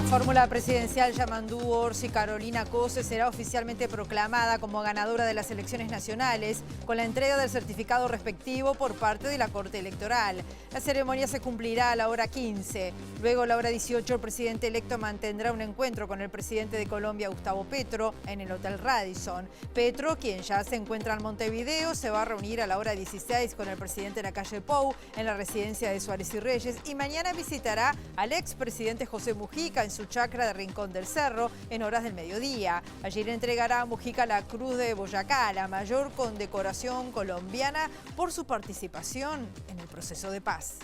fórmula presidencial Yamandu Orsi Carolina Cose será oficialmente proclamada como ganadora de las elecciones nacionales con la entrega del certificado respectivo por parte de la Corte Electoral. La ceremonia se cumplirá a la hora 15. Luego, a la hora 18, el presidente electo mantendrá un encuentro con el presidente de Colombia, Gustavo Petro, en el Hotel Radisson. Petro, quien ya se encuentra en Montevideo, se va a reunir a la hora 16 con el presidente de la calle Pou en la residencia de Suárez y Reyes y mañana visitará al expresidente José Mujica en su chacra de Rincón del Cerro en horas del mediodía. Allí le entregará a Mujica la Cruz de Boyacá, la mayor condecoración colombiana por su participación en el proceso de paz.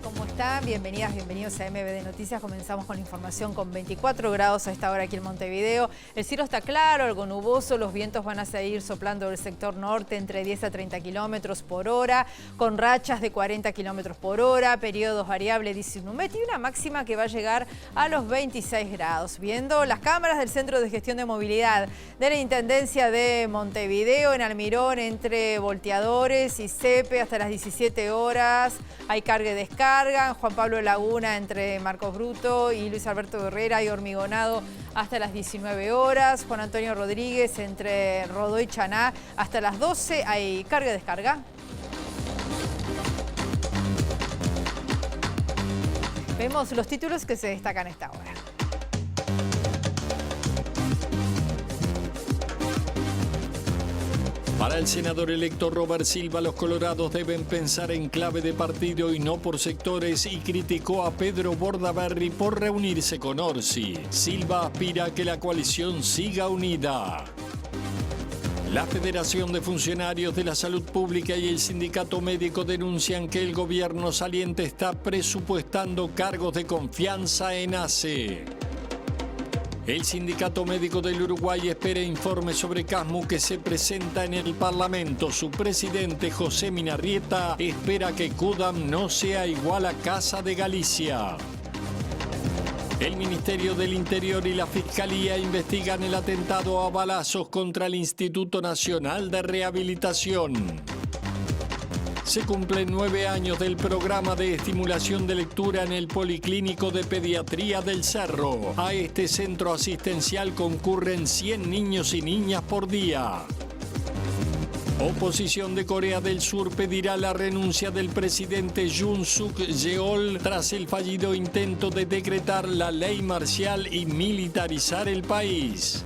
¿Cómo están? Bienvenidas, bienvenidos a MBD Noticias. Comenzamos con la información con 24 grados a esta hora aquí en Montevideo. El cielo está claro, algo nuboso, los vientos van a seguir soplando del sector norte entre 10 a 30 kilómetros por hora, con rachas de 40 kilómetros por hora, periodos variables 19 y una máxima que va a llegar a los 26 grados. Viendo las cámaras del Centro de Gestión de Movilidad de la Intendencia de Montevideo, en Almirón, entre Volteadores y Cepe, hasta las 17 horas, hay carga y descarga. Juan Pablo Laguna entre Marcos Bruto y Luis Alberto Herrera y Hormigonado hasta las 19 horas. Juan Antonio Rodríguez entre Rodó y Chaná hasta las 12 hay carga y descarga. Vemos los títulos que se destacan a esta hora. Para el senador electo Robert Silva, los colorados deben pensar en clave de partido y no por sectores, y criticó a Pedro Bordaberry por reunirse con Orsi. Silva aspira a que la coalición siga unida. La Federación de Funcionarios de la Salud Pública y el Sindicato Médico denuncian que el gobierno saliente está presupuestando cargos de confianza en ACE. El Sindicato Médico del Uruguay espera informe sobre Casmu que se presenta en el Parlamento. Su presidente, José Minarrieta, espera que CUDAM no sea igual a Casa de Galicia. El Ministerio del Interior y la Fiscalía investigan el atentado a balazos contra el Instituto Nacional de Rehabilitación. Se cumplen 9 años del programa de estimulación de lectura en el Policlínico de Pediatría del Cerro. A este centro asistencial concurren 100 niños y niñas por día. Oposición de Corea del Sur pedirá la renuncia del presidente Yoon Suk Yeol tras el fallido intento de decretar la ley marcial y militarizar el país.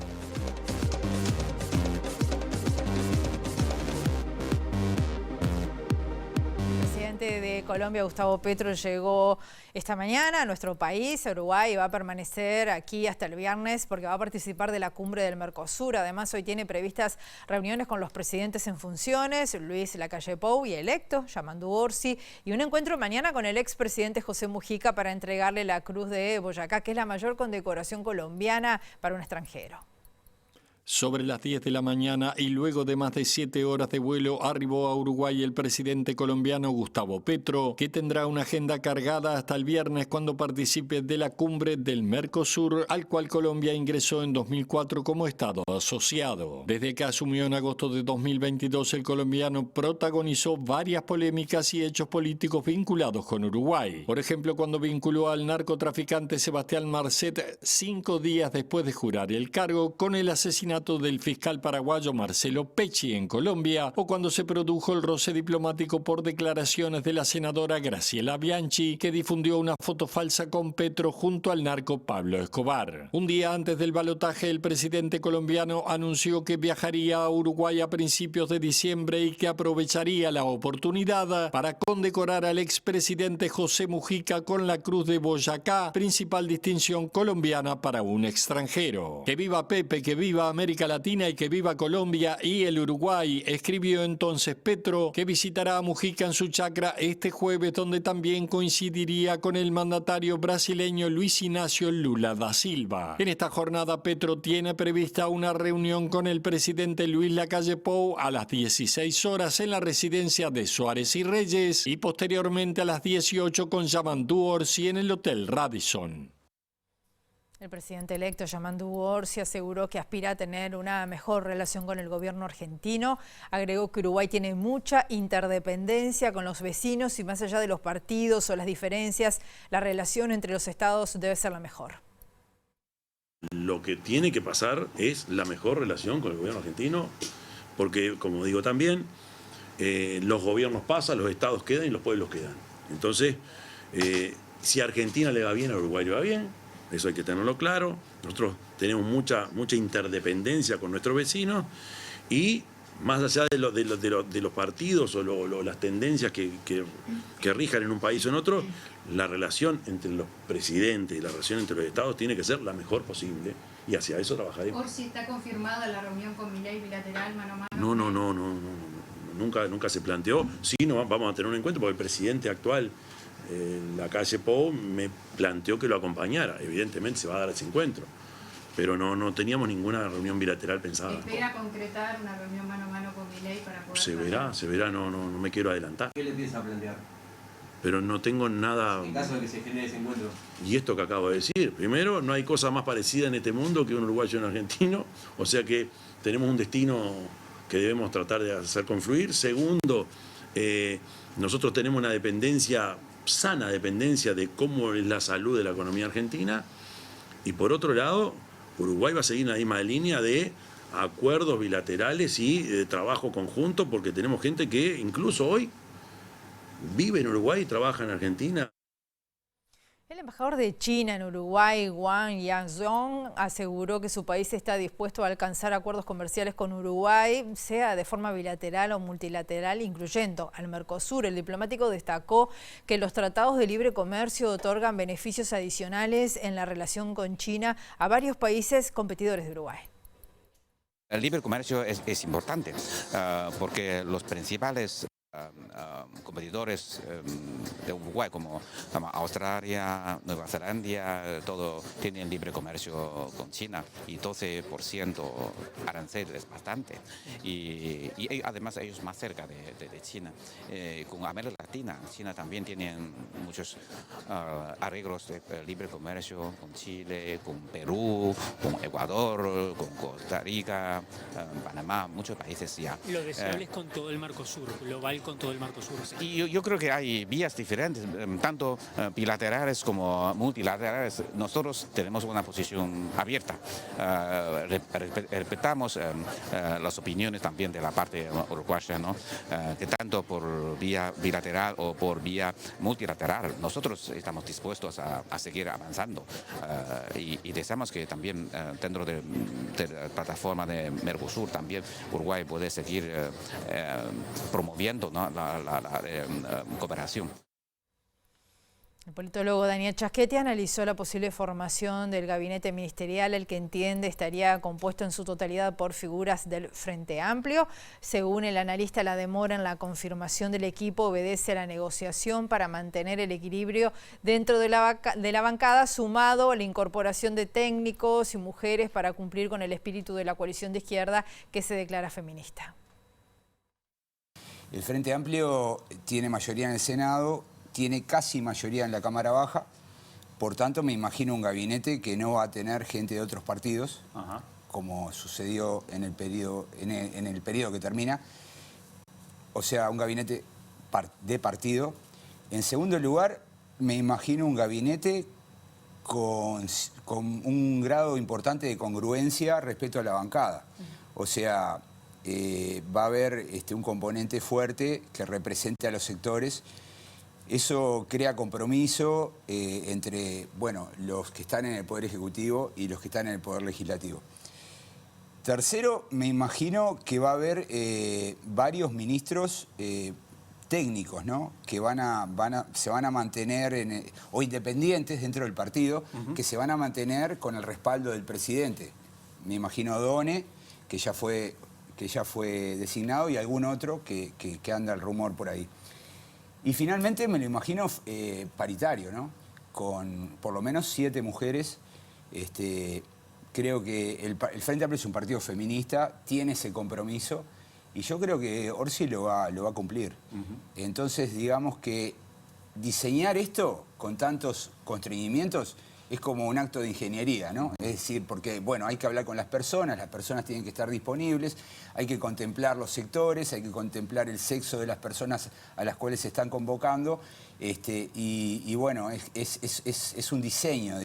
De Colombia, Gustavo Petro, llegó esta mañana a nuestro país, a Uruguay, y va a permanecer aquí hasta el viernes porque va a participar de la cumbre del Mercosur. Además, hoy tiene previstas reuniones con los presidentes en funciones, Luis Lacalle Pou y electo, Yamandu Orsi, y un encuentro mañana con el expresidente José Mujica para entregarle la Cruz de Boyacá, que es la mayor condecoración colombiana para un extranjero. Sobre las 10 de la mañana y luego de más de 7 horas de vuelo, arribó a Uruguay el presidente colombiano Gustavo Petro, que tendrá una agenda cargada hasta el viernes cuando participe de la cumbre del Mercosur, al cual Colombia ingresó en 2004 como Estado asociado. Desde que asumió en agosto de 2022, el colombiano protagonizó varias polémicas y hechos políticos vinculados con Uruguay. Por ejemplo, cuando vinculó al narcotraficante Sebastián Marcet 5 días después de jurar el cargo con el asesinato del fiscal paraguayo Marcelo Pecci en Colombia, o cuando se produjo el roce diplomático por declaraciones de la senadora Graciela Bianchi, que difundió una foto falsa con Petro junto al narco Pablo Escobar. Un día antes del balotaje, el presidente colombiano anunció que viajaría a Uruguay a principios de diciembre y que aprovecharía la oportunidad para condecorar al expresidente José Mujica con la Cruz de Boyacá, principal distinción colombiana para un extranjero. Que viva Pepe, que viva América Latina y que viva Colombia y el Uruguay, escribió entonces Petro, que visitará a Mujica en su chacra este jueves, donde también coincidiría con el mandatario brasileño Luis Ignacio Lula da Silva. En esta jornada, Petro tiene prevista una reunión con el presidente Luis Lacalle Pou a las 16 horas en la residencia de Suárez y Reyes y posteriormente a las 18 con Yamandu Orsi en el Hotel Radisson. El presidente electo, Yamandu Orsi, aseguró que aspira a tener una mejor relación con el gobierno argentino. Agregó que Uruguay tiene mucha interdependencia con los vecinos y más allá de los partidos o las diferencias, la relación entre los estados debe ser la mejor. Lo que tiene que pasar es la mejor relación con el gobierno argentino, porque, como digo también, los gobiernos pasan, los estados quedan y los pueblos quedan. Entonces, si a Argentina le va bien, a Uruguay le va bien. Eso hay que tenerlo claro. Nosotros tenemos mucha interdependencia con nuestros vecinos y más allá de los partidos o las tendencias que rijan en un país o en otro, la relación entre los presidentes y la relación entre los estados tiene que ser la mejor posible y hacia eso trabajaremos. ¿Orsi está confirmada la reunión con Milei bilateral mano a mano? No, nunca se planteó. Sí, no, vamos a tener un encuentro porque el presidente actual, la calle Pou, me planteó que lo acompañara. Evidentemente se va a dar ese encuentro, pero no teníamos ninguna reunión bilateral pensada. ¿Espera concretar una reunión mano a mano con Milei para poder... Se verá, no me quiero adelantar. ¿Qué le piensa plantear? Pero no tengo nada... En caso de que se genere ese encuentro. Y esto que acabo de decir. Primero, no hay cosa más parecida en este mundo que un uruguayo y un argentino. O sea que tenemos un destino que debemos tratar de hacer confluir. Segundo, nosotros tenemos una dependencia, sana dependencia de cómo es la salud de la economía argentina. Y por otro lado, Uruguay va a seguir en la misma línea de acuerdos bilaterales y de trabajo conjunto, porque tenemos gente que incluso hoy vive en Uruguay y trabaja en Argentina. El embajador de China en Uruguay, Wang Yanzhong, aseguró que su país está dispuesto a alcanzar acuerdos comerciales con Uruguay, sea de forma bilateral o multilateral, incluyendo al Mercosur. El diplomático destacó que los tratados de libre comercio otorgan beneficios adicionales en la relación con China a varios países competidores de Uruguay. El libre comercio es importante porque los principales competidores de Uruguay como Australia, Nueva Zelanda, todo tienen libre comercio con China y 12% arancel es bastante y además ellos más cerca de China. Con América Latina, China también tiene muchos arreglos de libre comercio con Chile, con Perú, con Ecuador, con Costa Rica, Panamá, muchos países ya. Lo deseable es con todo el Mercosur, global con todo el Mercosur. ¿Sí? Y yo creo que hay vías diferentes, tanto bilaterales como multilaterales. Nosotros tenemos una posición abierta. Respetamos las opiniones también de la parte uruguaya, ¿no? Que tanto por vía bilateral o por vía multilateral, nosotros estamos dispuestos a seguir avanzando. Y deseamos que también dentro de la plataforma de Mercosur también Uruguay puede seguir promoviendo, ¿no? la cooperación. El politólogo Daniel Chasquetti analizó la posible formación del gabinete ministerial, el que entiende estaría compuesto en su totalidad por figuras del Frente Amplio. Según el analista, la demora en la confirmación del equipo obedece a la negociación para mantener el equilibrio dentro de la bancada, sumado a la incorporación de técnicos y mujeres para cumplir con el espíritu de la coalición de izquierda que se declara feminista. El Frente Amplio tiene mayoría en el Senado, tiene casi mayoría en la Cámara Baja, por tanto me imagino un gabinete que no va a tener gente de otros partidos, como sucedió en el periodo que termina, o sea, un gabinete de partido. En segundo lugar, me imagino un gabinete con un grado importante de congruencia respecto a la bancada, o sea, va a haber un componente fuerte que represente a los sectores. Eso crea compromiso entre los que están en el Poder Ejecutivo y los que están en el Poder Legislativo. Tercero, me imagino que va a haber varios ministros técnicos, ¿no? Que se van a mantener, o independientes dentro del partido, que se van a mantener con el respaldo del presidente. Me imagino Done, que ya fue designado, y algún otro que anda el rumor por ahí. Y finalmente me lo imagino paritario, ¿no? Con por lo menos 7 mujeres. Creo que el Frente Amplio es un partido feminista, tiene ese compromiso, y yo creo que Orsi lo va a cumplir. Entonces, digamos que diseñar esto con tantos constreñimientos es como un acto de ingeniería, ¿no? Es decir, porque, bueno, hay que hablar con las personas tienen que estar disponibles, hay que contemplar los sectores, hay que contemplar el sexo de las personas a las cuales se están convocando, y bueno, es un diseño.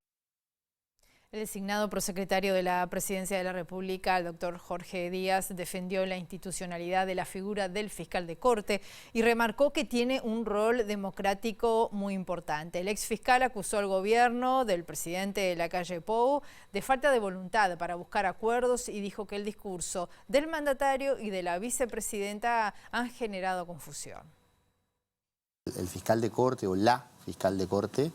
El designado prosecretario de la Presidencia de la República, el doctor Jorge Díaz, defendió la institucionalidad de la figura del fiscal de corte y remarcó que tiene un rol democrático muy importante. El exfiscal acusó al gobierno del presidente Lacalle Pou de falta de voluntad para buscar acuerdos y dijo que el discurso del mandatario y de la vicepresidenta han generado confusión. El fiscal de corte o la fiscal de corte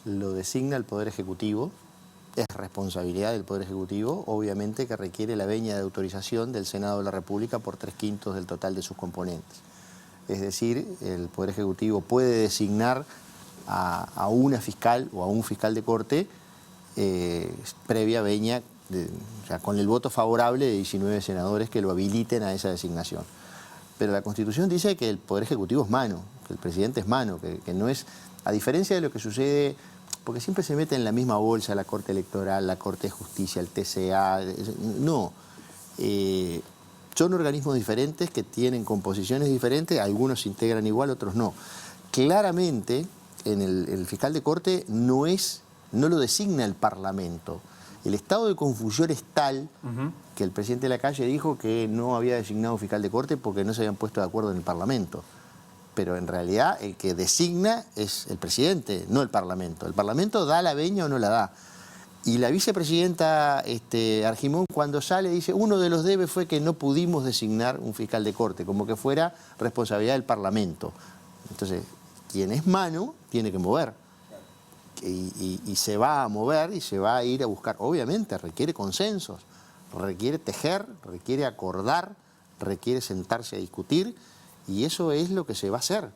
lo designa el Poder Ejecutivo. Es responsabilidad del Poder Ejecutivo, obviamente que requiere la venia de autorización del Senado de la República por 3/5 del total de sus componentes. Es decir, el Poder Ejecutivo puede designar a una fiscal o a un fiscal de corte previa venia, o sea, con el voto favorable de 19 senadores que lo habiliten a esa designación. Pero la Constitución dice que el Poder Ejecutivo es mano, que el presidente es mano, que no es, a diferencia de lo que sucede, porque siempre se mete en la misma bolsa la Corte Electoral, la Corte de Justicia, el TCA. No. Son organismos diferentes que tienen composiciones diferentes, algunos se integran igual, otros no. Claramente, el fiscal de corte no lo designa el Parlamento. El estado de confusión es tal que el presidente Lacalle dijo que no había designado un fiscal de corte porque no se habían puesto de acuerdo en el Parlamento. Pero en realidad el que designa es el presidente, no el Parlamento. El Parlamento da la venia o no la da. Y la vicepresidenta Argimón, cuando sale, dice, uno de los debes fue que no pudimos designar un fiscal de corte, como que fuera responsabilidad del Parlamento. Entonces, quien es mano tiene que mover. Y se va a mover y se va a ir a buscar. Obviamente requiere consensos, requiere tejer, requiere acordar, requiere sentarse a discutir. Y eso es lo que se va a hacer.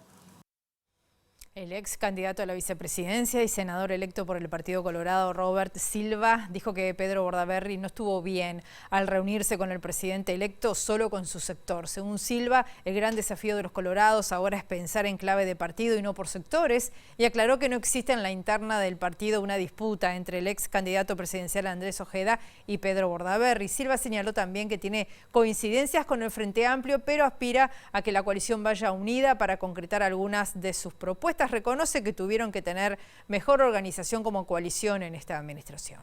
El ex candidato a la vicepresidencia y senador electo por el Partido Colorado, Robert Silva, dijo que Pedro Bordaberry no estuvo bien al reunirse con el presidente electo solo con su sector. Según Silva, el gran desafío de los colorados ahora es pensar en clave de partido y no por sectores, y aclaró que no existe en la interna del partido una disputa entre el ex candidato presidencial Andrés Ojeda y Pedro Bordaberry. Silva señaló también que tiene coincidencias con el Frente Amplio, pero aspira a que la coalición vaya unida para concretar algunas de sus propuestas. Reconoce que tuvieron que tener mejor organización como coalición en esta administración.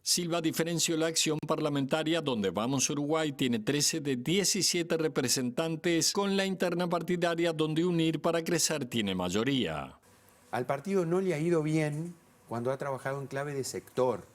Silva diferenció la acción parlamentaria donde Vamos Uruguay tiene 13 de 17 representantes con la interna partidaria donde Unir para Crecer tiene mayoría. Al partido no le ha ido bien cuando ha trabajado en clave de sector.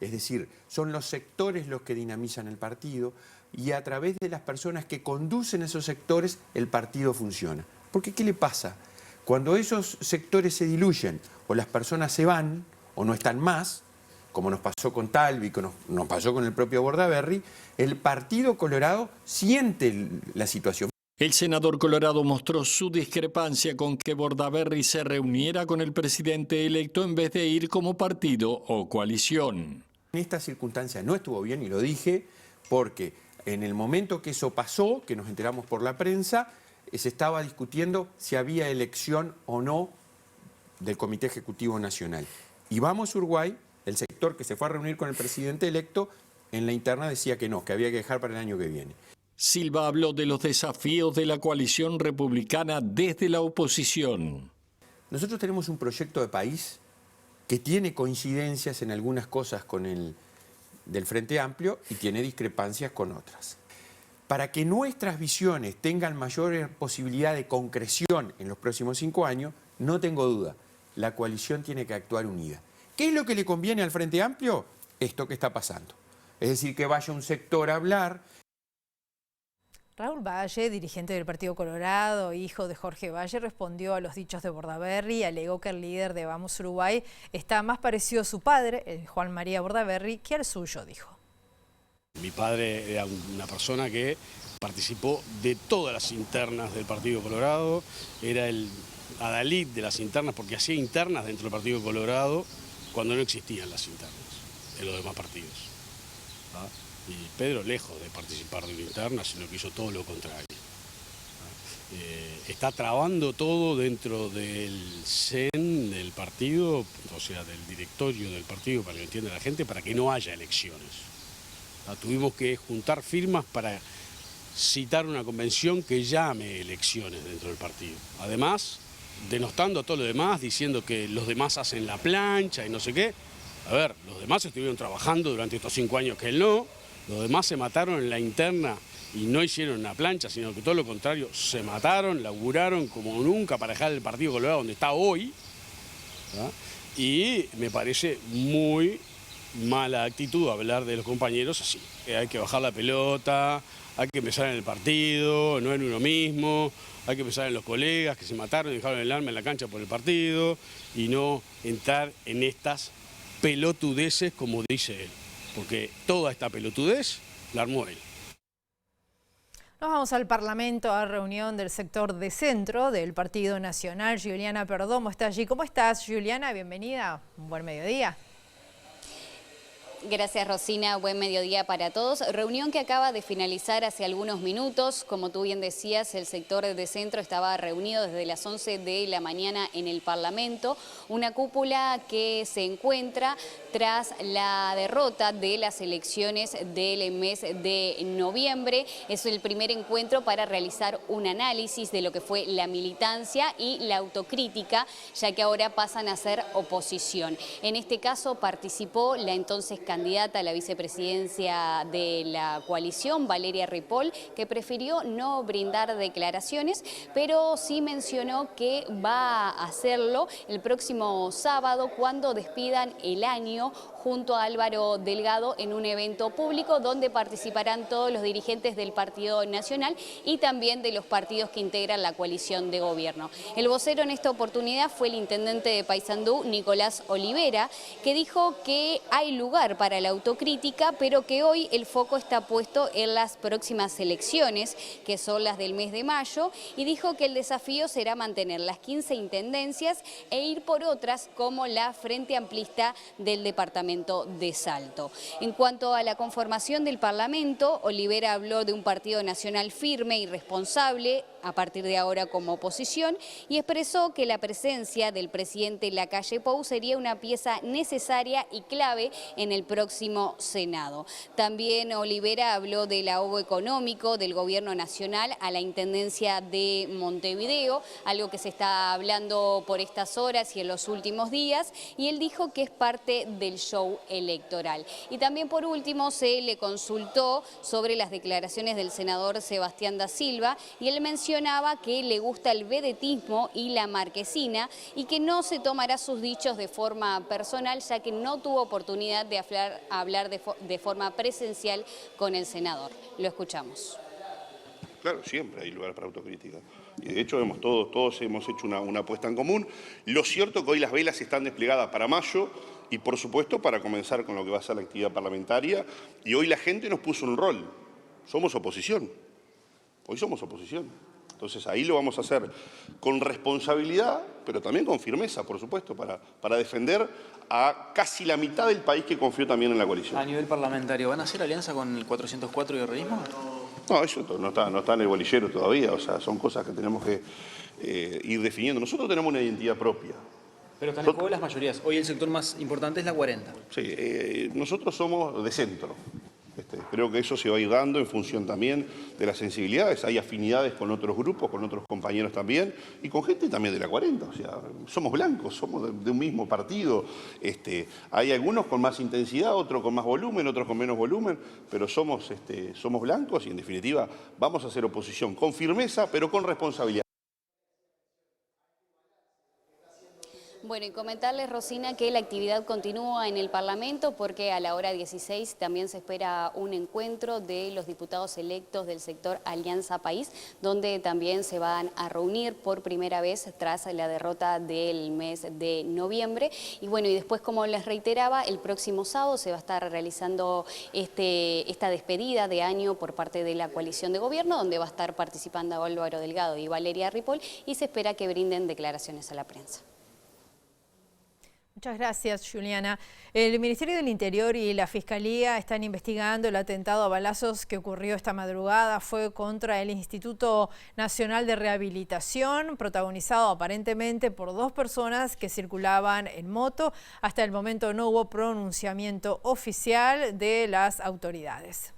Es decir, son los sectores los que dinamizan el partido y a través de las personas que conducen esos sectores el partido funciona. Porque ¿qué le pasa? Cuando esos sectores se diluyen o las personas se van o no están más, como nos pasó con Talvi, como nos pasó con el propio Bordaberry, el Partido Colorado siente la situación. El senador colorado mostró su discrepancia con que Bordaberry se reuniera con el presidente electo en vez de ir como partido o coalición. En esta circunstancia no estuvo bien y lo dije porque en el momento que eso pasó, que nos enteramos por la prensa, se estaba discutiendo si había elección o no del Comité Ejecutivo Nacional. Y Vamos Uruguay, el sector que se fue a reunir con el presidente electo, en la interna decía que no, que había que dejar para el año que viene. Silva habló de los desafíos de la coalición republicana desde la oposición. Nosotros tenemos un proyecto de país que tiene coincidencias en algunas cosas con el del Frente Amplio y tiene discrepancias con otras. Para que nuestras visiones tengan mayor posibilidad de concreción en los próximos 5 años, no tengo duda, la coalición tiene que actuar unida. ¿Qué es lo que le conviene al Frente Amplio? Esto que está pasando. Es decir, que vaya un sector a hablar. Raúl Valle, dirigente del Partido Colorado, hijo de Jorge Valle, respondió a los dichos de Bordaberry y alegó que el líder de Vamos Uruguay está más parecido a su padre, Juan María Bordaberry, que al suyo, dijo. Mi padre era una persona que participó de todas las internas del Partido Colorado, era el adalid de las internas porque hacía internas dentro del Partido Colorado cuando no existían las internas en los demás partidos. ¿Ah? Y Pedro, lejos de participar de una interna, sino que hizo todo lo contrario. está trabando todo dentro del CEN del partido, o sea, del directorio del partido, para que entienda la gente, para que no haya elecciones. Tuvimos que juntar firmas para citar una convención que llame elecciones dentro del partido. Además, denostando a todo lo demás, diciendo que los demás hacen la plancha y no sé qué. A ver, los demás estuvieron trabajando durante estos 5 años que él no, los demás se mataron en la interna y no hicieron una plancha, sino que todo lo contrario, se mataron, laburaron como nunca para dejar el Partido Colorado donde está hoy, ¿verdad? Y me parece muy mala actitud hablar de los compañeros así. Hay que bajar la pelota, hay que pensar en el partido, no en uno mismo, hay que pensar en los colegas que se mataron y dejaron el alma en la cancha por el partido y no entrar en estas pelotudeces como dice él, porque toda esta pelotudez la armó él. Nos vamos al Parlamento, a reunión del sector de centro del Partido Nacional. Juliana Perdomo está allí. ¿Cómo estás, Juliana? Bienvenida. Un buen mediodía. Gracias, Rosina. Buen mediodía para todos. Reunión que acaba de finalizar hace algunos minutos. Como tú bien decías, el sector de centro estaba reunido desde las 11 de la mañana en el Parlamento. Una cúpula que se encuentra tras la derrota de las elecciones del mes de noviembre. Es el primer encuentro para realizar un análisis de lo que fue la militancia y la autocrítica, ya que ahora pasan a ser oposición. En este caso participó la entonces candidata a la vicepresidencia de la coalición, Valeria Ripoll, que prefirió no brindar declaraciones, pero sí mencionó que va a hacerlo el próximo sábado cuando despidan el año junto a Álvaro Delgado en un evento público donde participarán todos los dirigentes del Partido Nacional y también de los partidos que integran la coalición de gobierno. El vocero en esta oportunidad fue el intendente de Paysandú, Nicolás Olivera, que dijo que hay lugar para la autocrítica, pero que hoy el foco está puesto en las próximas elecciones, que son las del mes de mayo, y dijo que el desafío será mantener las 15 intendencias e ir por otras como la Frente Amplista del departamento de Salto. En cuanto a la conformación del Parlamento, Olivera habló de un Partido Nacional firme y responsable a partir de ahora como oposición y expresó que la presencia del presidente Lacalle Pou sería una pieza necesaria y clave en el próximo Senado. También Olivera habló del ahogo económico del gobierno nacional a la Intendencia de Montevideo, algo que se está hablando por estas horas y en los últimos días, y él dijo que es parte del show electoral. Y también por último se le consultó sobre las declaraciones del senador Sebastián da Silva y él mencionaba que le gusta el vedetismo y la marquesina y que no se tomará sus dichos de forma personal, ya que no tuvo oportunidad de hablar de forma presencial con el senador. Lo escuchamos. Claro, siempre hay lugar para autocrítica. Y de hecho todos hemos hecho una apuesta en común. Lo cierto es que hoy las velas están desplegadas para mayo y por supuesto para comenzar con lo que va a ser la actividad parlamentaria. Y hoy la gente nos puso un rol. Somos oposición. Hoy somos oposición. Entonces ahí lo vamos a hacer con responsabilidad, pero también con firmeza, por supuesto, para defender a casi la mitad del país que confió también en la coalición. A nivel parlamentario, ¿van a hacer alianza con el 404 y el realismo? No, eso no está en el bolillero todavía, o sea, son cosas que tenemos que ir definiendo. Nosotros tenemos una identidad propia. Pero están en juego las mayorías. Hoy el sector más importante es la 40. Sí, nosotros somos de centro. Creo que eso se va a ir dando en función también de las sensibilidades. Hay afinidades con otros grupos, con otros compañeros también, y con gente también de la 40. O sea, somos blancos, somos de un mismo partido. Hay algunos con más intensidad, otros con más volumen, otros con menos volumen, pero somos blancos y en definitiva vamos a hacer oposición con firmeza, pero con responsabilidad. Bueno, y comentarles, Rosina, que la actividad continúa en el Parlamento porque a la hora 16 también se espera un encuentro de los diputados electos del sector Alianza País, donde también se van a reunir por primera vez tras la derrota del mes de noviembre. Y bueno, y después, como les reiteraba, el próximo sábado se va a estar realizando esta despedida de año por parte de la coalición de gobierno, donde va a estar participando Álvaro Delgado y Valeria Ripoll, y se espera que brinden declaraciones a la prensa. Muchas gracias, Juliana. El Ministerio del Interior y la Fiscalía están investigando el atentado a balazos que ocurrió esta madrugada. Fue contra el Instituto Nacional de Rehabilitación, protagonizado aparentemente por 2 personas que circulaban en moto. Hasta el momento no hubo pronunciamiento oficial de las autoridades.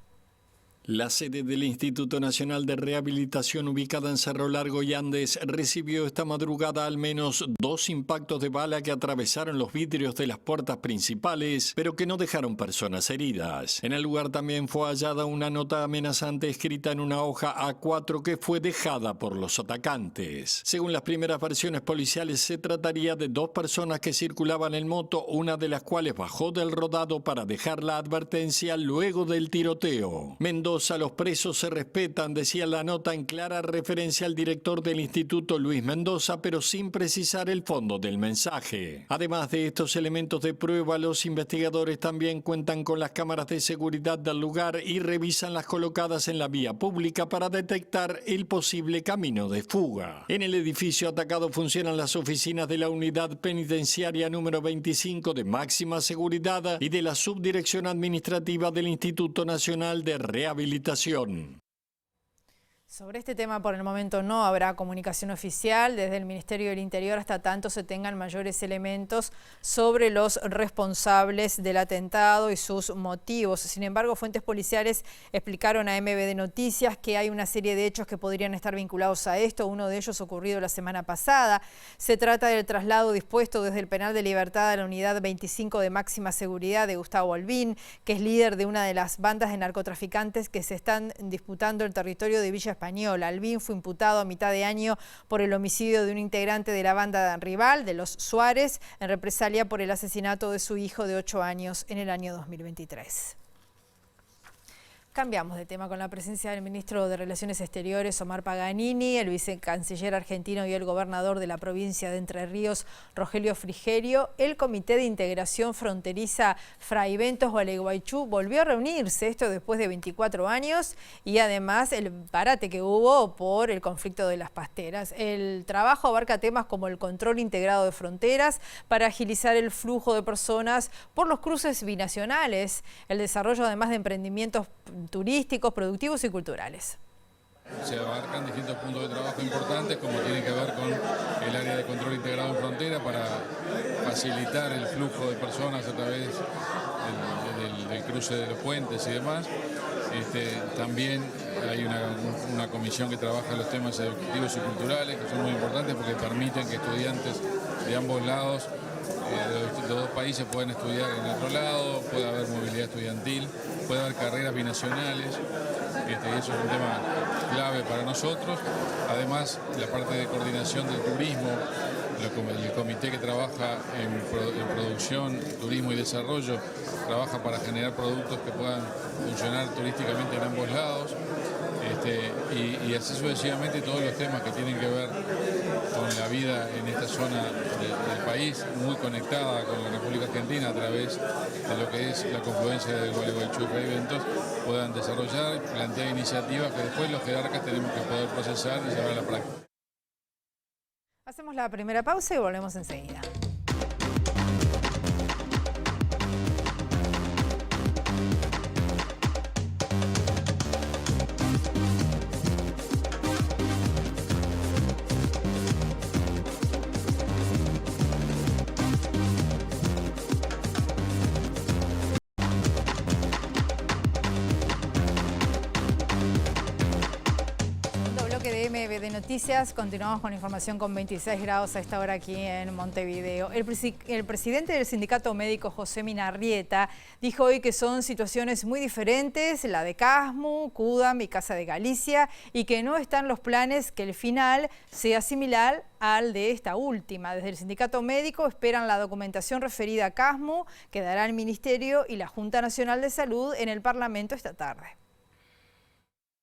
La sede del Instituto Nacional de Rehabilitación, ubicada en Cerro Largo y Andes, recibió esta madrugada al menos 2 impactos de bala que atravesaron los vidrios de las puertas principales, pero que no dejaron personas heridas. En el lugar también fue hallada una nota amenazante escrita en una hoja A4 que fue dejada por los atacantes. Según las primeras versiones policiales, se trataría de 2 personas que circulaban en moto, una de las cuales bajó del rodado para dejar la advertencia luego del tiroteo. Mendoza: los presos se respetan, decía la nota en clara referencia al director del instituto, Luis Mendoza, pero sin precisar el fondo del mensaje. Además de estos elementos de prueba, los investigadores también cuentan con las cámaras de seguridad del lugar y revisan las colocadas en la vía pública para detectar el posible camino de fuga. En el edificio atacado funcionan las oficinas de la Unidad Penitenciaria número 25 de máxima seguridad y de la Subdirección Administrativa del Instituto Nacional de Rehabilitación. Sobre este tema, por el momento, no habrá comunicación oficial desde el Ministerio del Interior hasta tanto se tengan mayores elementos sobre los responsables del atentado y sus motivos. Sin embargo, fuentes policiales explicaron a MBD Noticias que hay una serie de hechos que podrían estar vinculados a esto. Uno de ellos ocurrido la semana pasada. Se trata del traslado dispuesto desde el Penal de Libertad a la Unidad 25 de máxima seguridad de Gustavo Albín, que es líder de una de las bandas de narcotraficantes que se están disputando el territorio de Villa Española. Albín fue imputado a mitad de año por el homicidio de un integrante de la banda rival, de los Suárez, en represalia por el asesinato de su hijo de 8 años en el año 2023. Cambiamos de tema con la presencia del ministro de Relaciones Exteriores, Omar Paganini, el vicecanciller argentino y el gobernador de la provincia de Entre Ríos, Rogelio Frigerio. El Comité de Integración Fronteriza Fray Bentos Gualeguaychú volvió a reunirse, esto después de 24 años, y además el parate que hubo por el conflicto de las pasteras. El trabajo abarca temas como el control integrado de fronteras para agilizar el flujo de personas por los cruces binacionales, el desarrollo además de emprendimientos turísticos, productivos y culturales. Se abarcan distintos puntos de trabajo importantes, como tiene que ver con el área de control integrado en frontera para facilitar el flujo de personas a través del cruce de los puentes y demás. También hay una comisión que trabaja los temas educativos y culturales, que son muy importantes porque permiten que estudiantes de ambos lados, los 2 países, puedan estudiar en otro lado, puede haber movilidad estudiantil, puede haber carreras binacionales, y eso es un tema clave para nosotros. Además, la parte de coordinación del turismo, el comité que trabaja en producción, turismo y desarrollo, trabaja para generar productos que puedan funcionar turísticamente en ambos lados, y así sucesivamente todos los temas que tienen que ver con la vida en esta zona del país, muy conectada con la República Argentina a través de lo que es la confluencia del Gualeguaychú y Fray Bentos, puedan desarrollar y plantear iniciativas que después los jerarcas tenemos que poder procesar y llevar a la práctica. Hacemos la primera pausa y volvemos enseguida. MBD Noticias, continuamos con información con 26 grados a esta hora aquí en Montevideo. El presidente del Sindicato Médico, José Minarrieta, dijo hoy que son situaciones muy diferentes, la de Casmu, CUDAM y Casa de Galicia, y que no están los planes que el final sea similar al de esta última. Desde el Sindicato Médico esperan la documentación referida a Casmu, que dará el Ministerio y la Junta Nacional de Salud en el Parlamento esta tarde.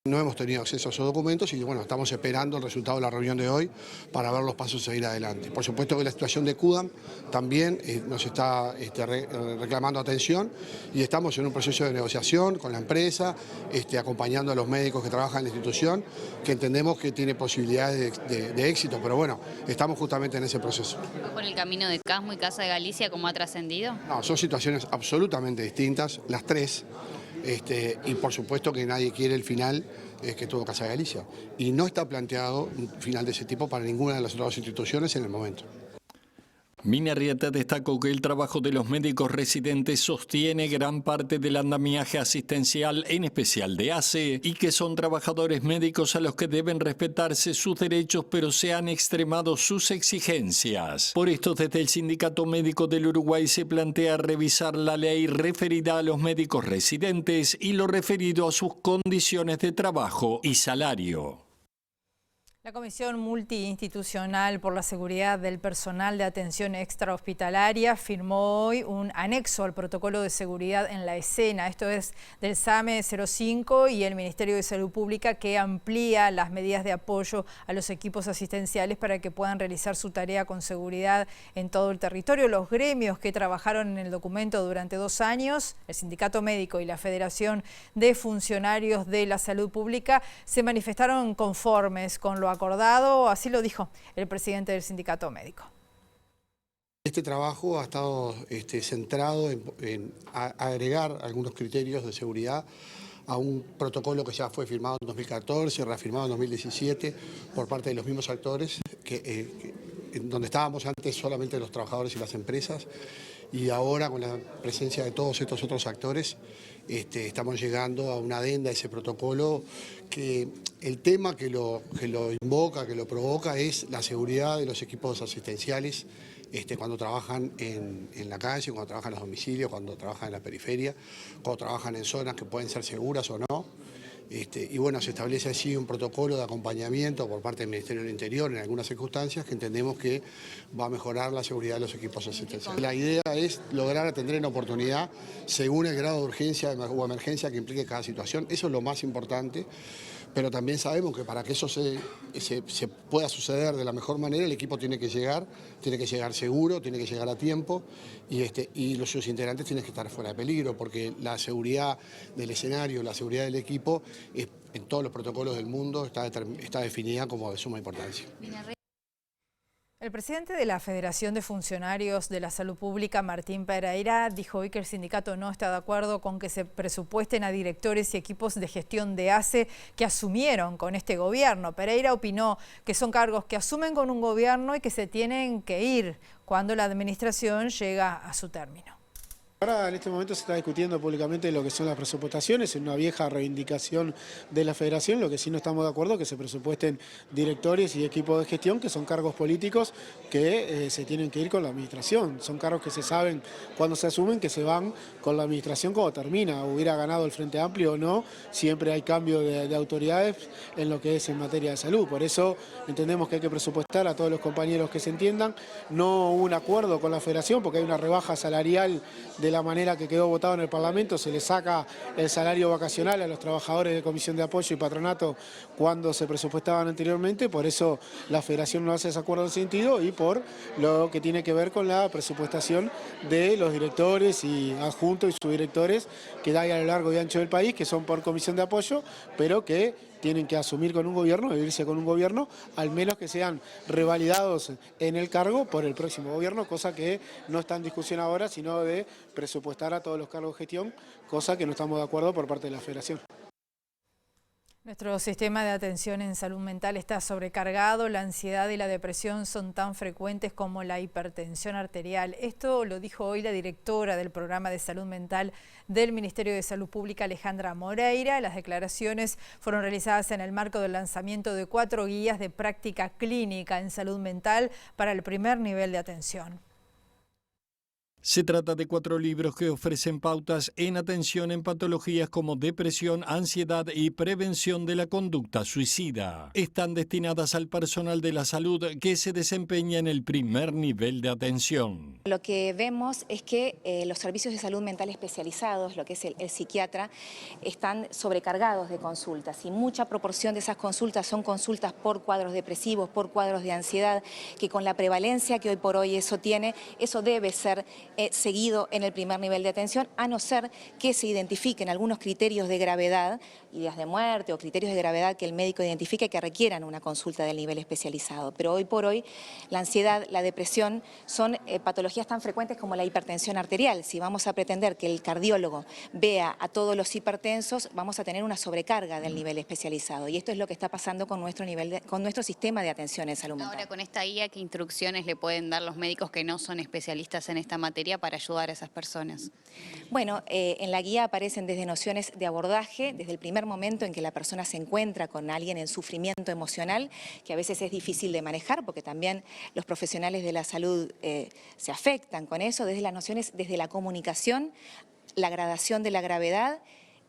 No hemos tenido acceso a esos documentos y bueno, estamos esperando el resultado de la reunión de hoy para ver los pasos a seguir adelante. Por supuesto que la situación de CUDAM también nos está reclamando atención y estamos en un proceso de negociación con la empresa, acompañando a los médicos que trabajan en la institución, que entendemos que tiene posibilidades de éxito, pero bueno, estamos justamente en ese proceso. ¿Con el camino de Casmo y Casa de Galicia cómo ha trascendido? No, son situaciones absolutamente distintas, las tres. Y por supuesto que nadie quiere el final que tuvo Casa de Galicia. Y no está planteado un final de ese tipo para ninguna de las otras instituciones en el momento. Mina Arrieta destacó que el trabajo de los médicos residentes sostiene gran parte del andamiaje asistencial, en especial de ACE, y que son trabajadores médicos a los que deben respetarse sus derechos, pero se han extremado sus exigencias. Por esto, desde el Sindicato Médico del Uruguay se plantea revisar la ley referida a los médicos residentes y lo referido a sus condiciones de trabajo y salario. La Comisión Multiinstitucional por la Seguridad del Personal de Atención Extrahospitalaria firmó hoy un anexo al protocolo de seguridad en la escena. Esto es del SAME 05 y el Ministerio de Salud Pública, que amplía las medidas de apoyo a los equipos asistenciales para que puedan realizar su tarea con seguridad en todo el territorio. Los gremios que trabajaron en el documento durante 2 años, el Sindicato Médico y la Federación de Funcionarios de la Salud Pública, se manifestaron conformes con lo acordado, así lo dijo el presidente del Sindicato Médico. Este trabajo ha estado centrado en agregar algunos criterios de seguridad a un protocolo que ya fue firmado en 2014, reafirmado en 2017 por parte de los mismos actores, donde estábamos antes solamente los trabajadores y las empresas, y ahora con la presencia de todos estos otros actores estamos llegando a una adenda a ese protocolo, que el tema que lo invoca, que lo provoca, es la seguridad de los equipos asistenciales cuando trabajan en la calle, cuando trabajan en los domicilios, cuando trabajan en la periferia, cuando trabajan en zonas que pueden ser seguras o no. Y bueno, se establece allí un protocolo de acompañamiento por parte del Ministerio del Interior en algunas circunstancias que entendemos que va a mejorar la seguridad de los equipos asistenciales. La idea es lograr atender en oportunidad según el grado de urgencia o emergencia que implique cada situación. Eso es lo más importante, pero también sabemos que para que eso se pueda suceder de la mejor manera, el equipo tiene que llegar seguro, tiene que llegar a tiempo y sus integrantes tienen que estar fuera de peligro, porque la seguridad del escenario, la seguridad del equipo, en todos los protocolos del mundo está definida como de suma importancia. El presidente de la Federación de Funcionarios de la Salud Pública, Martín Pereira, dijo hoy que el sindicato no está de acuerdo con que se presupuesten a directores y equipos de gestión de ACE que asumieron con este gobierno. Pereira opinó que son cargos que asumen con un gobierno y que se tienen que ir cuando la administración llega a su término. Ahora en este momento se está discutiendo públicamente lo que son las presupuestaciones, en una vieja reivindicación de la Federación. Lo que sí no estamos de acuerdo es que se presupuesten directores y equipos de gestión, que son cargos políticos que se tienen que ir con la administración. Son cargos que se saben cuando se asumen, que se van con la administración cuando termina. Hubiera ganado el Frente Amplio o no, siempre hay cambio de autoridades en lo que es en materia de salud. Por eso entendemos que hay que presupuestar a todos los compañeros que se entiendan. No hubo un acuerdo con la Federación porque hay una rebaja salarial de la manera que quedó votado en el Parlamento. Se le saca el salario vacacional a los trabajadores de Comisión de Apoyo y Patronato cuando se presupuestaban anteriormente, por eso la Federación no hace ese acuerdo en ese sentido, y por lo que tiene que ver con la presupuestación de los directores y adjuntos y subdirectores que hay a lo largo y ancho del país, que son por Comisión de Apoyo, pero que tienen que asumir con un gobierno, vivirse con un gobierno, al menos que sean revalidados en el cargo por el próximo gobierno, cosa que no está en discusión ahora, sino de presupuestar a todos los cargos de gestión, cosa que no estamos de acuerdo por parte de la Federación. Nuestro sistema de atención en salud mental está sobrecargado. La ansiedad y la depresión son tan frecuentes como la hipertensión arterial. Esto lo dijo hoy la directora del programa de salud mental del Ministerio de Salud Pública, Alejandra Moreira. Las declaraciones fueron realizadas en el marco del lanzamiento de 4 guías de práctica clínica en salud mental para el primer nivel de atención. Se trata de 4 libros que ofrecen pautas en atención en patologías como depresión, ansiedad y prevención de la conducta suicida. Están destinadas al personal de la salud que se desempeña en el primer nivel de atención. Lo que vemos es que los servicios de salud mental especializados, lo que es el psiquiatra, están sobrecargados de consultas y mucha proporción de esas consultas son consultas por cuadros depresivos, por cuadros de ansiedad, que con la prevalencia que hoy por hoy eso tiene, eso debe ser seguido en el primer nivel de atención, a no ser que se identifiquen algunos criterios de gravedad, ideas de muerte o criterios de gravedad que el médico identifique que requieran una consulta del nivel especializado. Pero hoy por hoy la ansiedad, la depresión son patologías tan frecuentes como la hipertensión arterial. Si vamos a pretender que el cardiólogo vea a todos los hipertensos, vamos a tener una sobrecarga del nivel especializado. Y esto es lo que está pasando con nuestro sistema de atención en salud mental. Ahora, con esta guía, ¿qué instrucciones le pueden dar los médicos que no son especialistas en esta materia para ayudar a esas personas? Bueno, en la guía aparecen desde nociones de abordaje, desde el primer momento en que la persona se encuentra con alguien en sufrimiento emocional, que a veces es difícil de manejar porque también los profesionales de la salud se afectan con eso, desde las nociones, desde la comunicación, la gradación de la gravedad,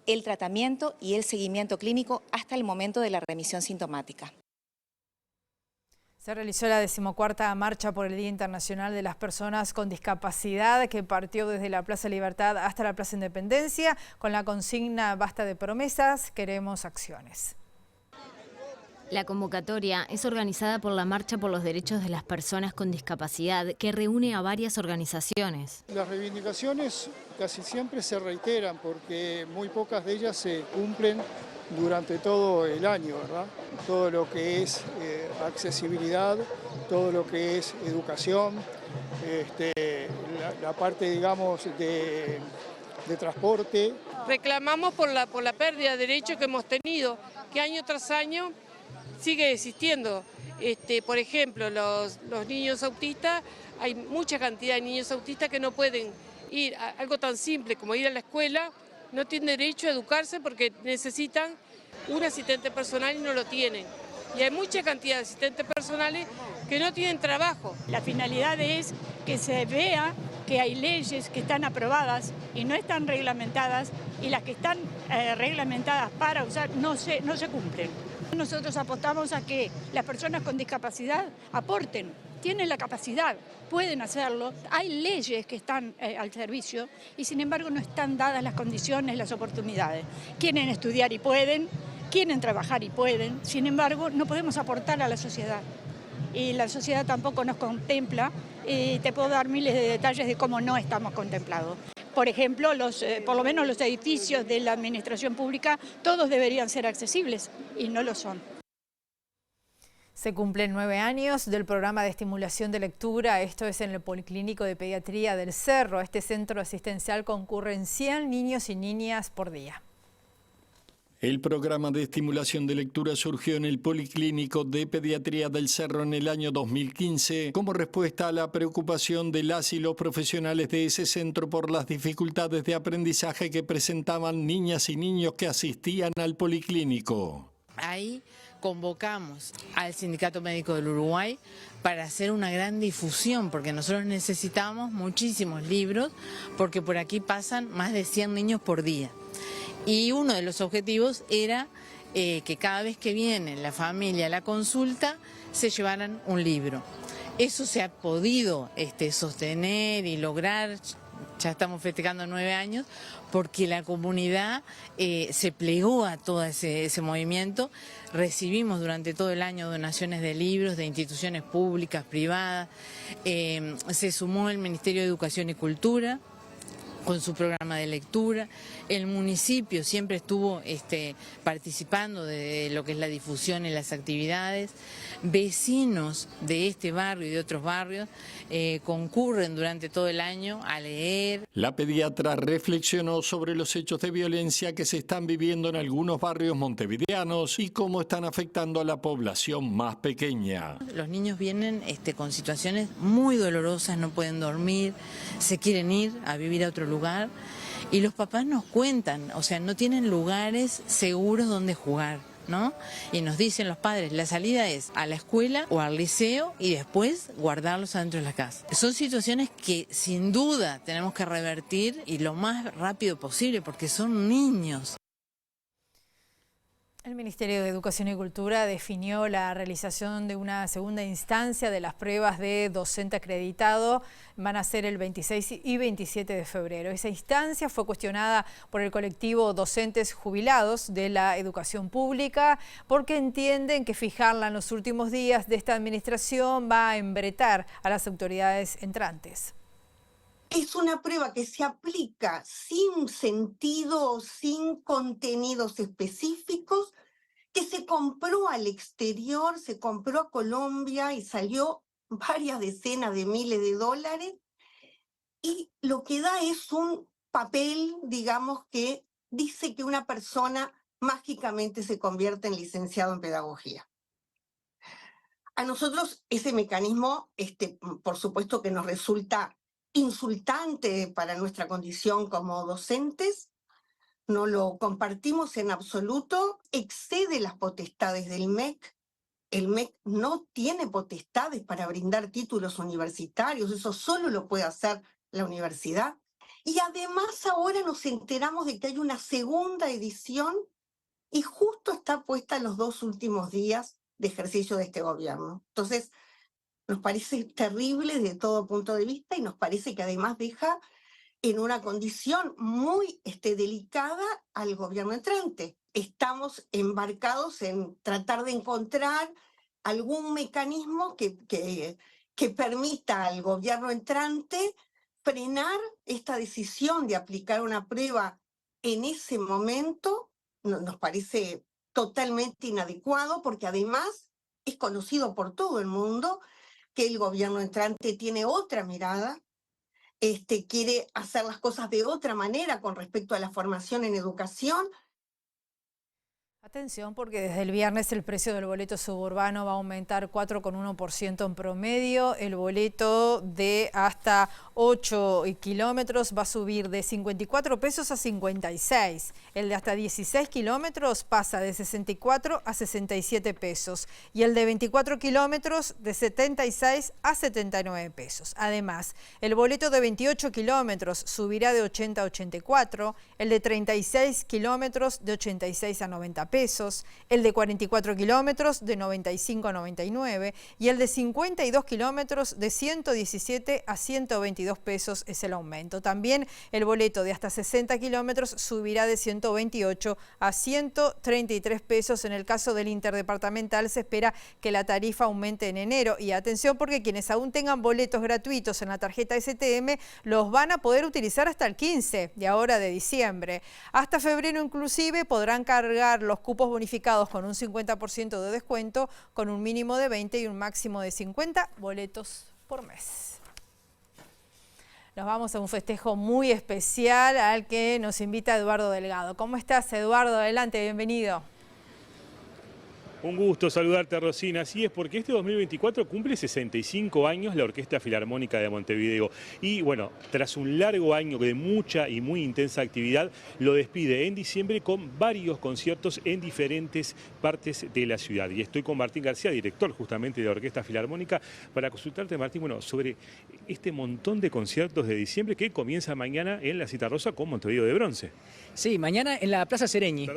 el tratamiento y el seguimiento clínico hasta el momento de la remisión sintomática. Se realizó la 14ª Marcha por el Día Internacional de las Personas con Discapacidad, que partió desde la Plaza Libertad hasta la Plaza Independencia, con la consigna "Basta de promesas, queremos acciones". La convocatoria es organizada por la Marcha por los Derechos de las Personas con Discapacidad, que reúne a varias organizaciones. Las reivindicaciones casi siempre se reiteran porque muy pocas de ellas se cumplen durante todo el año, ¿verdad? Todo lo que es accesibilidad, todo lo que es educación, la parte, digamos, de transporte. Reclamamos por la pérdida de derechos que hemos tenido, que año tras año sigue existiendo. Por ejemplo, los niños autistas, hay mucha cantidad de niños autistas que no pueden ir a algo tan simple como ir a la escuela, no tienen derecho a educarse porque necesitan un asistente personal y no lo tienen. Y hay mucha cantidad de asistentes personales que no tienen trabajo. La finalidad es que se vea que hay leyes que están aprobadas y no están reglamentadas, y las que están reglamentadas para usar no se cumplen. Nosotros apostamos a que las personas con discapacidad aporten, tienen la capacidad, pueden hacerlo, hay leyes que están al servicio y sin embargo no están dadas las condiciones, las oportunidades. Quieren estudiar y pueden, quieren trabajar y pueden, sin embargo no podemos aportar a la sociedad y la sociedad tampoco nos contempla, y te puedo dar miles de detalles de cómo no estamos contemplados. Por ejemplo, por lo menos los edificios de la administración pública, todos deberían ser accesibles y no lo son. Se cumplen 9 años del programa de estimulación de lectura, esto es en el Policlínico de Pediatría del Cerro. A este centro asistencial concurren 100 niños y niñas por día. El programa de estimulación de lectura surgió en el Policlínico de Pediatría del Cerro en el año 2015 como respuesta a la preocupación de las y los profesionales de ese centro por las dificultades de aprendizaje que presentaban niñas y niños que asistían al Policlínico. Ahí convocamos al Sindicato Médico del Uruguay para hacer una gran difusión, porque nosotros necesitamos muchísimos libros, porque por aquí pasan más de 100 niños por día. Y uno de los objetivos era que cada vez que viene la familia a la consulta se llevaran un libro. Eso se ha podido sostener y lograr, ya estamos festejando 9 años, porque la comunidad se plegó a todo ese movimiento. Recibimos durante todo el año donaciones de libros de instituciones públicas, privadas. Se sumó el Ministerio de Educación y Cultura con su programa de lectura. El municipio siempre estuvo participando de lo que es la difusión y las actividades. Vecinos de este barrio y de otros barrios concurren durante todo el año a leer. La pediatra reflexionó sobre los hechos de violencia que se están viviendo en algunos barrios montevideanos y cómo están afectando a la población más pequeña. Los niños vienen con situaciones muy dolorosas, no pueden dormir, se quieren ir a vivir a otro lugar y los papás nos cuentan, o sea, no tienen lugares seguros donde jugar. ¿no? Y nos dicen los padres, la salida es a la escuela o al liceo y después guardarlos adentro de la casa. Son situaciones que sin duda tenemos que revertir y lo más rápido posible porque son niños. El Ministerio de Educación y Cultura definió la realización de una segunda instancia de las pruebas de docente acreditado. Van a ser el 26 y 27 de febrero. Esa instancia fue cuestionada por el colectivo Docentes Jubilados de la Educación Pública porque entienden que fijarla en los últimos días de esta administración va a embretar a las autoridades entrantes. Es una prueba que se aplica sin sentido, sin contenidos específicos, que se compró al exterior, se compró a Colombia y salió varias decenas de miles de dólares. Y lo que da es un papel, digamos, que dice que una persona mágicamente se convierte en licenciado en pedagogía. A nosotros ese mecanismo, por supuesto que nos resulta insultante para nuestra condición como docentes, no lo compartimos en absoluto, excede las potestades del MEC. El MEC no tiene potestades para brindar títulos universitarios, eso solo lo puede hacer la universidad. Y además ahora nos enteramos de que hay una segunda edición y justo está puesta en los 2 últimos días de ejercicio de este gobierno. Entonces, nos parece terrible desde todo punto de vista y nos parece que además deja en una condición muy delicada al gobierno entrante. Estamos embarcados en tratar de encontrar algún mecanismo que permita al gobierno entrante frenar esta decisión de aplicar una prueba en ese momento. Nos parece totalmente inadecuado porque además es conocido por todo el mundo que el gobierno entrante tiene otra mirada, quiere hacer las cosas de otra manera con respecto a la formación en educación. Atención porque desde el viernes el precio del boleto suburbano va a aumentar 4,1% en promedio. El boleto de hasta 8 kilómetros va a subir de 54 pesos a 56. El de hasta 16 kilómetros pasa de 64 a 67 pesos. Y el de 24 kilómetros de 76 a 79 pesos. Además, el boleto de 28 kilómetros subirá de 80 a 84. El de 36 kilómetros de 86 a 90 pesos, el de 44 kilómetros de 95 a 99 y el de 52 kilómetros de 117 a 122 pesos es el aumento. También el boleto de hasta 60 kilómetros subirá de 128 a 133 pesos. En el caso del interdepartamental se espera que la tarifa aumente en enero. Y atención porque quienes aún tengan boletos gratuitos en la tarjeta STM los van a poder utilizar hasta el 15 de ahora de diciembre. Hasta febrero inclusive podrán cargar los cupos bonificados con un 50% de descuento, con un mínimo de 20 y un máximo de 50 boletos por mes. Nos vamos a un festejo muy especial al que nos invita Eduardo Delgado. ¿Cómo estás, Eduardo? Adelante, bienvenido. Un gusto saludarte, Rosina. Así es, porque este 2024 cumple 65 años la Orquesta Filarmónica de Montevideo. Y bueno, tras un largo año de mucha y muy intensa actividad, lo despide en diciembre con varios conciertos en diferentes partes de la ciudad. Y estoy con Martín García, director justamente de la Orquesta Filarmónica, para consultarte, Martín, sobre este montón de conciertos de diciembre que comienza mañana en la Cita Rosa con Montevideo de Bronce. Sí, mañana en la Plaza Sereñi.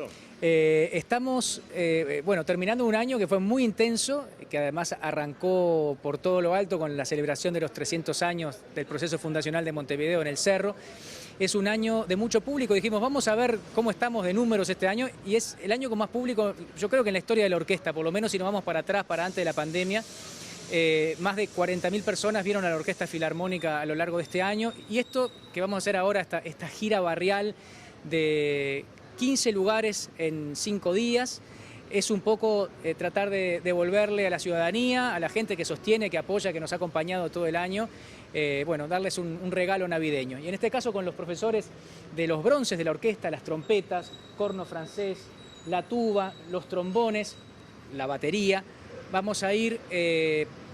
Estamos, terminando un año que fue muy intenso, que además arrancó por todo lo alto con la celebración de los 300 años del proceso fundacional de Montevideo en el Cerro. Es un año de mucho público, dijimos vamos a ver cómo estamos de números este año y es el año con más público, yo creo que en la historia de la orquesta, por lo menos si nos vamos para atrás, para antes de la pandemia. Más de 40.000 personas vieron a la Orquesta Filarmónica a lo largo de este año y esto que vamos a hacer ahora, esta gira barrial de 15 lugares en 5 días, es un poco tratar de devolverle a la ciudadanía, a la gente que sostiene, que apoya, que nos ha acompañado todo el año, darles un regalo navideño. Y en este caso con los profesores de los bronces de la orquesta, las trompetas, corno francés, la tuba, los trombones, la batería, vamos a ir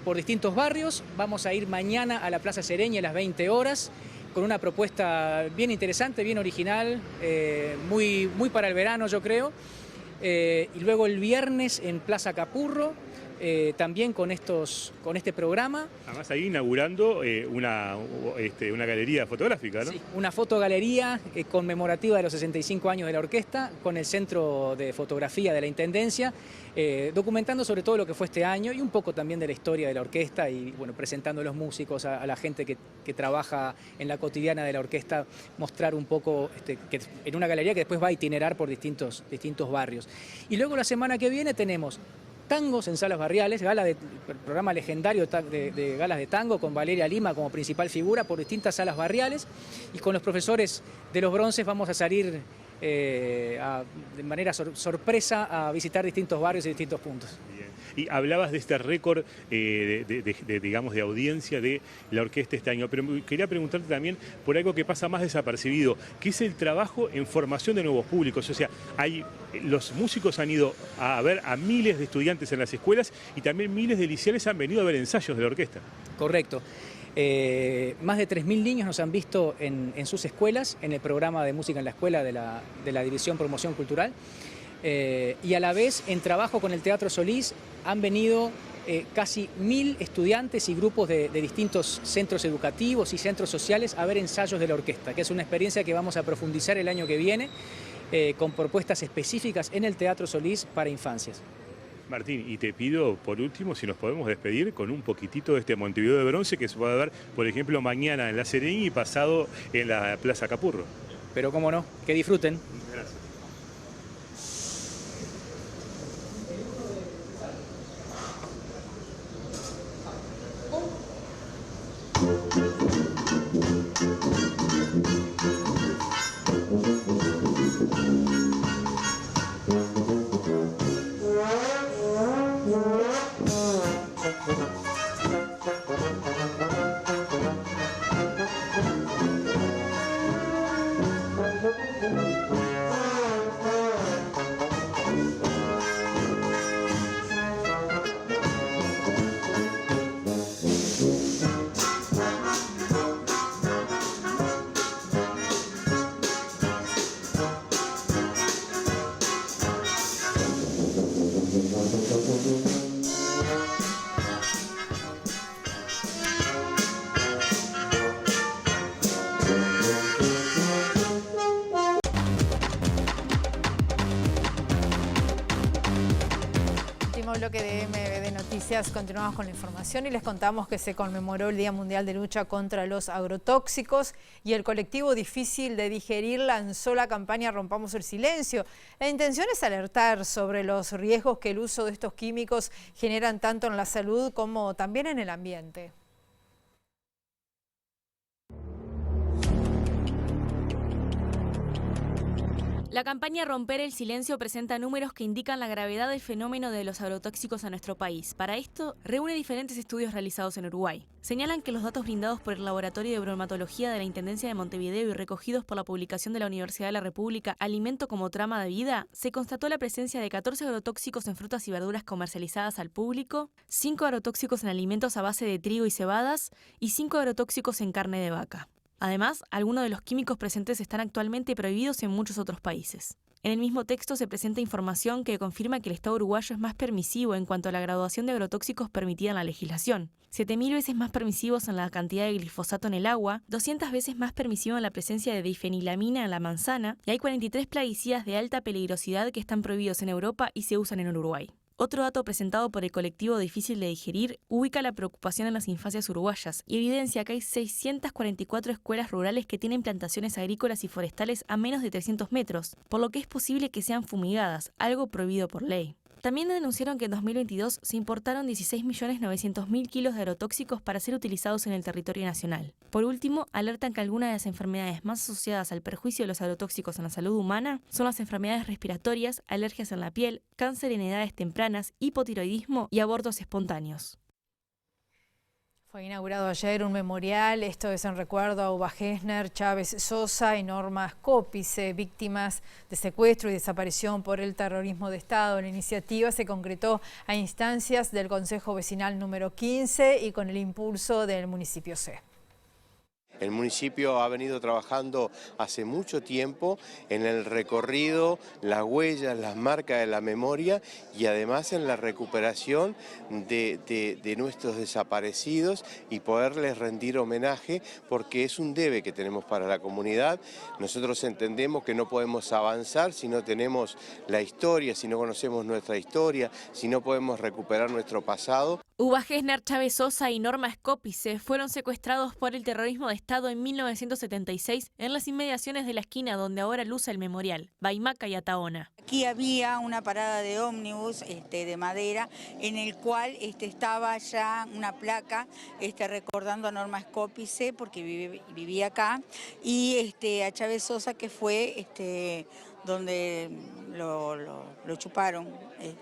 por distintos barrios, vamos a ir mañana a la Plaza Sereñi a las 20 horas, con una propuesta bien interesante, bien original, muy para el verano yo creo. y luego el viernes en Plaza Capurro, también con este programa. Además ahí inaugurando una galería fotográfica, ¿no? Sí, una fotogalería conmemorativa de los 65 años de la orquesta, con el Centro de Fotografía de la Intendencia, documentando sobre todo lo que fue este año y un poco también de la historia de la orquesta y bueno, presentando a los músicos, a la gente que trabaja en la cotidiana de la orquesta, mostrar un poco que en una galería que después va a itinerar por distintos barrios. Y luego la semana que viene tenemos tangos en salas barriales, programa legendario de galas de tango con Valeria Lima como principal figura por distintas salas barriales, y con los profesores de los bronces vamos a salir de manera sorpresa a visitar distintos barrios y distintos puntos. Bien. Y hablabas de este récord digamos, de audiencia de la orquesta este año, pero quería preguntarte también por algo que pasa más desapercibido, que es el trabajo en formación de nuevos públicos. O sea, los músicos han ido a ver a miles de estudiantes en las escuelas y también miles de liceales han venido a ver ensayos de la orquesta. Correcto. Más de 3.000 niños nos han visto en sus escuelas, en el programa de música en la escuela de la División Promoción Cultural. Y a la vez, en trabajo con el Teatro Solís, han venido casi 1.000 estudiantes y grupos de distintos centros educativos y centros sociales a ver ensayos de la orquesta, que es una experiencia que vamos a profundizar el año que viene con propuestas específicas en el Teatro Solís para infancias. Martín, y te pido por último si nos podemos despedir con un poquitito de este Montevideo de Bronce que se va a ver, por ejemplo, mañana en La Sereni y pasado en la Plaza Capurro. Pero cómo no, que disfruten. Gracias. Bloque de MBD Noticias, continuamos con la información y les contamos que se conmemoró el Día Mundial de Lucha contra los Agrotóxicos y el colectivo Difícil de Digerir lanzó la campaña Rompamos el Silencio. La intención es alertar sobre los riesgos que el uso de estos químicos generan tanto en la salud como también en el ambiente. La campaña Romper el Silencio presenta números que indican la gravedad del fenómeno de los agrotóxicos a nuestro país. Para esto, reúne diferentes estudios realizados en Uruguay. Señalan que los datos brindados por el Laboratorio de Bromatología de la Intendencia de Montevideo y recogidos por la publicación de la Universidad de la República Alimento como Trama de Vida, se constató la presencia de 14 agrotóxicos en frutas y verduras comercializadas al público, 5 agrotóxicos en alimentos a base de trigo y cebadas y 5 agrotóxicos en carne de vaca. Además, algunos de los químicos presentes están actualmente prohibidos en muchos otros países. En el mismo texto se presenta información que confirma que el Estado uruguayo es más permisivo en cuanto a la graduación de agrotóxicos permitida en la legislación. 7.000 veces más permisivos en la cantidad de glifosato en el agua, 200 veces más permisivo en la presencia de difenilamina en la manzana, y hay 43 plaguicidas de alta peligrosidad que están prohibidos en Europa y se usan en Uruguay. Otro dato presentado por el colectivo Difícil de Digerir ubica la preocupación en las infancias uruguayas y evidencia que hay 644 escuelas rurales que tienen plantaciones agrícolas y forestales a menos de 300 metros, por lo que es posible que sean fumigadas, algo prohibido por ley. También denunciaron que en 2022 se importaron 16.900.000 kilos de agrotóxicos para ser utilizados en el territorio nacional. Por último, alertan que algunas de las enfermedades más asociadas al perjuicio de los agrotóxicos en la salud humana son las enfermedades respiratorias, alergias en la piel, cáncer en edades tempranas, hipotiroidismo y abortos espontáneos. Fue inaugurado ayer un memorial, esto es en recuerdo a Uva Gessner, Chávez Sosa y Norma Scópice, víctimas de secuestro y desaparición por el terrorismo de Estado. La iniciativa se concretó a instancias del Consejo Vecinal número 15 y con el impulso del municipio C. El municipio ha venido trabajando hace mucho tiempo en el recorrido, las huellas, las marcas de la memoria y además en la recuperación de nuestros desaparecidos y poderles rendir homenaje porque es un debe que tenemos para la comunidad. Nosotros entendemos que no podemos avanzar si no tenemos la historia, si no conocemos nuestra historia, si no podemos recuperar nuestro pasado. Uva Gesner, Chávez Sosa y Norma Scópice fueron secuestrados por el terrorismo de Estado en 1976 en las inmediaciones de la esquina donde ahora luce el memorial, Baimaca y Ataona. Aquí había una parada de ómnibus de madera en el cual estaba ya una placa recordando a Norma Scópice porque vivía acá y a Chávez Sosa que fue donde lo chuparon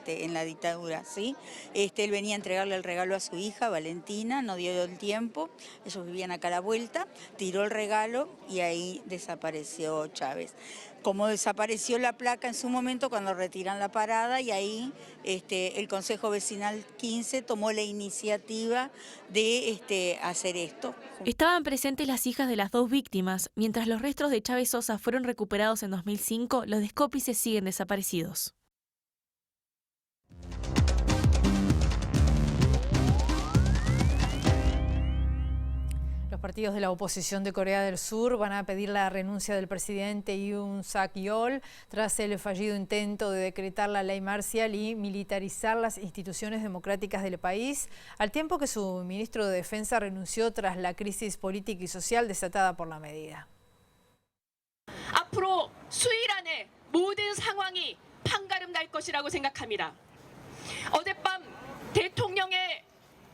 en la dictadura, ¿sí? Él venía a entregarle el regalo a su hija, Valentina, no dio el tiempo, ellos vivían acá a la vuelta, tiró el regalo y ahí desapareció Chávez. Como desapareció la placa en su momento cuando retiran la parada y ahí el Consejo Vecinal 15 tomó la iniciativa de hacer esto. Estaban presentes las hijas de las dos víctimas. Mientras los restos de Chávez Sosa fueron recuperados en 2005, los de Scópice siguen desaparecidos. Los partidos de la oposición de Corea del Sur van a pedir la renuncia del presidente Yoon Suk-yeol tras el fallido intento de decretar la ley marcial y militarizar las instituciones democráticas del país, al tiempo que su ministro de Defensa renunció tras la crisis política y social desatada por la medida. 앞으로 수일 안에 모든 상황이 판가름 날 것이라고 생각합니다. 어젯밤 대통령의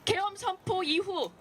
계엄 선포 이후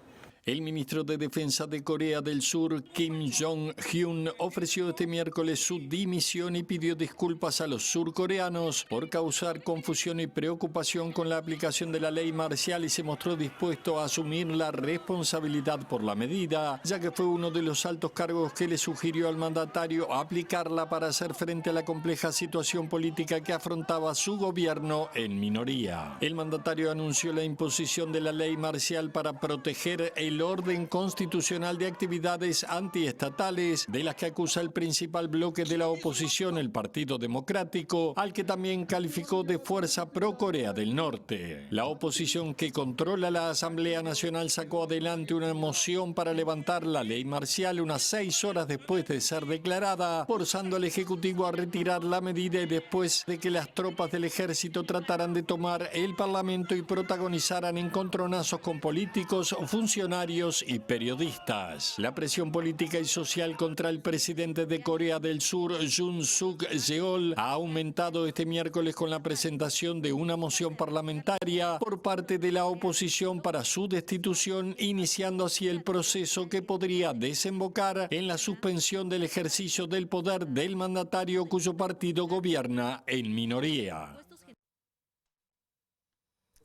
El ministro de Defensa de Corea del Sur, Kim Jong-hyun, ofreció este miércoles su dimisión y pidió disculpas a los surcoreanos por causar confusión y preocupación con la aplicación de la ley marcial y se mostró dispuesto a asumir la responsabilidad por la medida, ya que fue uno de los altos cargos que le sugirió al mandatario aplicarla para hacer frente a la compleja situación política que afrontaba su gobierno en minoría. El mandatario anunció la imposición de la ley marcial para proteger el orden constitucional de actividades antiestatales de las que acusa el principal bloque de la oposición, el Partido Democrático, al que también calificó de fuerza pro-Corea del Norte. La oposición que controla la Asamblea Nacional sacó adelante una moción para levantar la ley marcial unas 6 horas después de ser declarada, forzando al Ejecutivo a retirar la medida y después de que las tropas del ejército trataran de tomar el Parlamento y protagonizaran encontronazos con políticos, funcionarios y periodistas. La presión política y social contra el presidente de Corea del Sur, Yoon Suk-yeol, ha aumentado este miércoles con la presentación de una moción parlamentaria por parte de la oposición para su destitución, iniciando así el proceso que podría desembocar en la suspensión del ejercicio del poder del mandatario cuyo partido gobierna en minoría.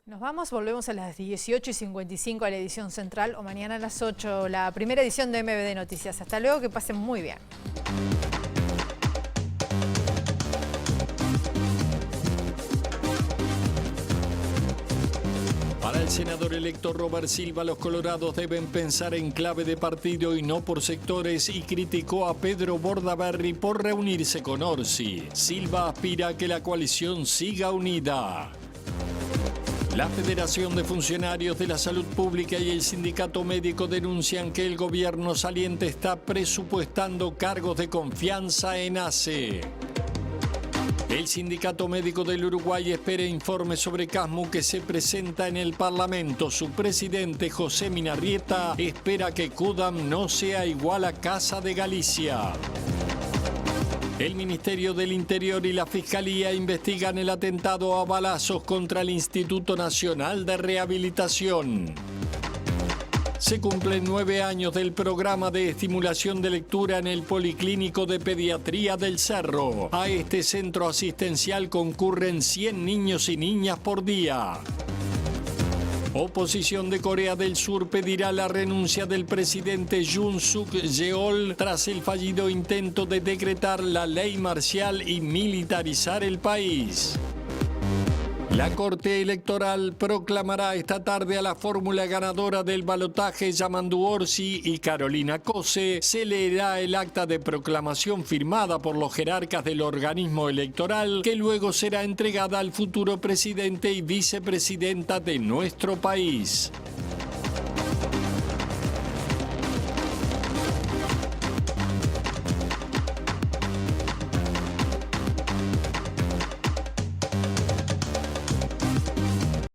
Nos vamos, volvemos a las 18:55 a la edición central o mañana a las 8, la primera edición de MBD Noticias. Hasta luego, que pasen muy bien. Para el senador electo Robert Silva, los colorados deben pensar en clave de partido y no por sectores y criticó a Pedro Bordaberry por reunirse con Orsi. Silva aspira a que la coalición siga unida. La Federación de Funcionarios de la Salud Pública y el Sindicato Médico denuncian que el gobierno saliente está presupuestando cargos de confianza en ACE. El Sindicato Médico del Uruguay espera informe sobre Casmu que se presenta en el Parlamento. Su presidente, José Minarrieta, espera que CUDAM no sea igual a Casa de Galicia. El Ministerio del Interior y la Fiscalía investigan el atentado a balazos contra el Instituto Nacional de Rehabilitación. Se cumplen 9 años del programa de estimulación de lectura en el Policlínico de Pediatría del Cerro. A este centro asistencial concurren 100 niños y niñas por día. Oposición de Corea del Sur pedirá la renuncia del presidente Yoon Suk-yeol tras el fallido intento de decretar la ley marcial y militarizar el país. La Corte Electoral proclamará esta tarde a la fórmula ganadora del balotaje Yamandu Orsi y Carolina Cose. Se leerá el acta de proclamación firmada por los jerarcas del organismo electoral, que luego será entregada al futuro presidente y vicepresidenta de nuestro país.